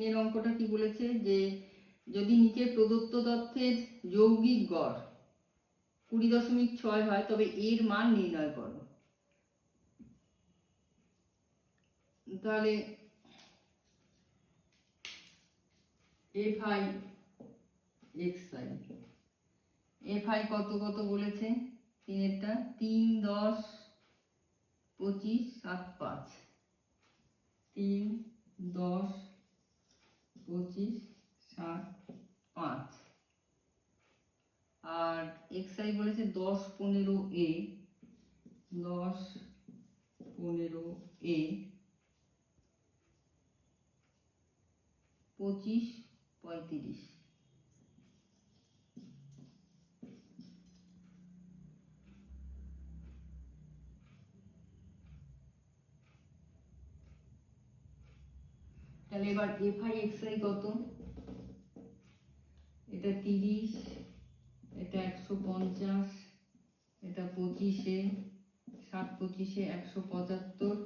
এর অঙ্কটা কি বলেছে যে যদি নিচে প্রদত্ত তথ্যের যৌগিক গড় 20.6 হয় তবে এর মান নির্ণয় করো। তাহলে fi xi fi কত কত বলেছে, তিনেরটা 3, 10, 25, 7, 5, 3, 10, 25, 7, 5 আর xi বলেছে 10, 15 a 10, 15 a 25, 35। তাহলে এবার fi xi কত, এটা 30, এটা 150, এটা 25-এ 7, 25-এ 175,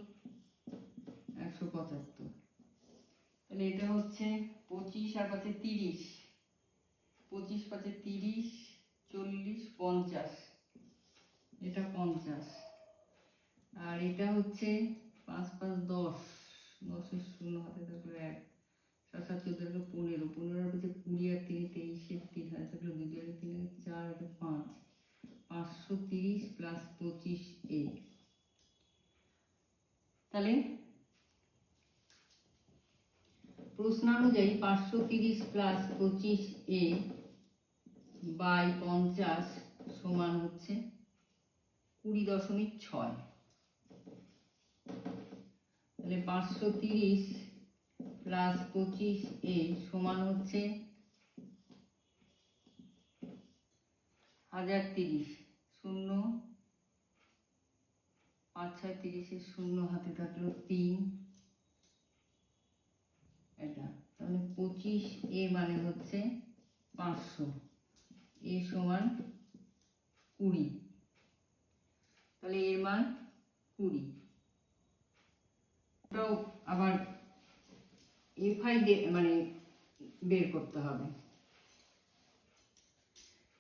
175। তাহলে এটা হচ্ছে 25 আর 5 30, 25, 5, 30, 40, 50, এটা 50 আর এটা হচ্ছে 5, 5, 10, 10-এর 0 হাতে থাকলো 1, 7, 7, 14, 15, 15 আর 5, 20 আর 3, 23, 3 হাতে থাকলো 2, 2 আর 3, 4, 5, 530 প্লাস 25a। তাহলে প্রশ্নানুযায়ী 530 প্লাস 25a বাই 50 সমান হচ্ছে 20.6। তাহলে 530 প্লাস 25a সমান হচ্ছে 1030, 0, 5, 6, 30-এর 0 হাতে থাকলো 3, এটা তাহলে 25a মানে হচ্ছে 500, a সমান 20, তাহলে এর মান 20। এটাও আবার fi মানে বের করতে হবে।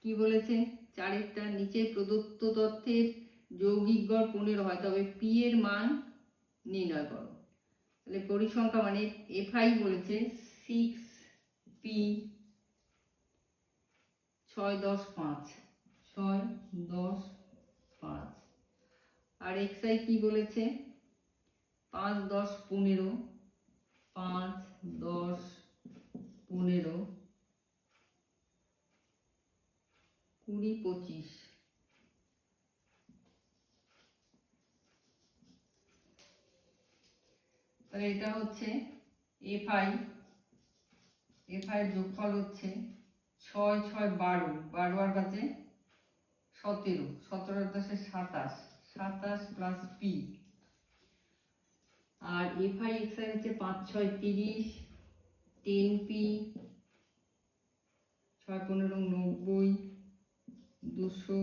কি বলেছে, 4-এরটা নিচে প্রদত্ত তথ্যের যৌগিক গড় 15 হয় তবে p এর মান নির্ণয় করো। তাহলে পরিসংখ্যা মানে fi বলেছে 6p 6, 10, 5, 6, 10, 5 আর xi কি বলেছে 5, 10, 15, 5, 10, 15, 20, 25। তাহলে এটা হচ্ছে fi এর যোগফল হচ্ছে 6, 6, 12, 12 আর 5, 17, 17 আর 10, 27, 27 প্লাস p আর fi xi হচ্ছে 5, 6, 30, 10p 6, 15, 90, 200,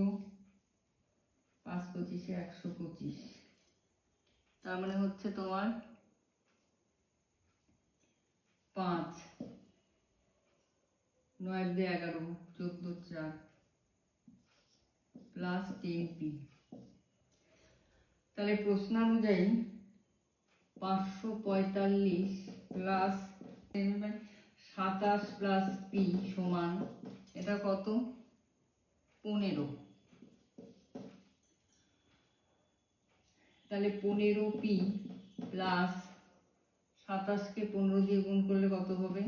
5, 25-এ 125। তার মানে হচ্ছে তোমার 5, 9, 11, 14, 4 প্লাস 10p। তাহলে প্রশ্নানুযায়ী 545 প্লাস 27 প্লাস p সমান এটা কত 15। তাহলে 15p প্লাস 27-কে 15 দিয়ে গুণ করলে কত হবে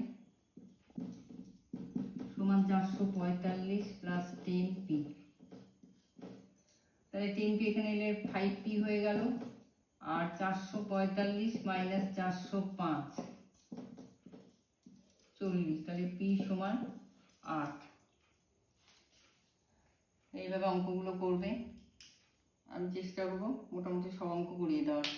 সমান 445 প্লাস 10p। তাহলে 10p এখানে এলে 5p হয়ে গেল আর 445 মাইনাস 405 40, তাহলে p সমান 8। এইভাবে অঙ্কগুলো করবে, আমি চেষ্টা করবো মোটামুটি সব অঙ্ক করিয়ে দেওয়ার।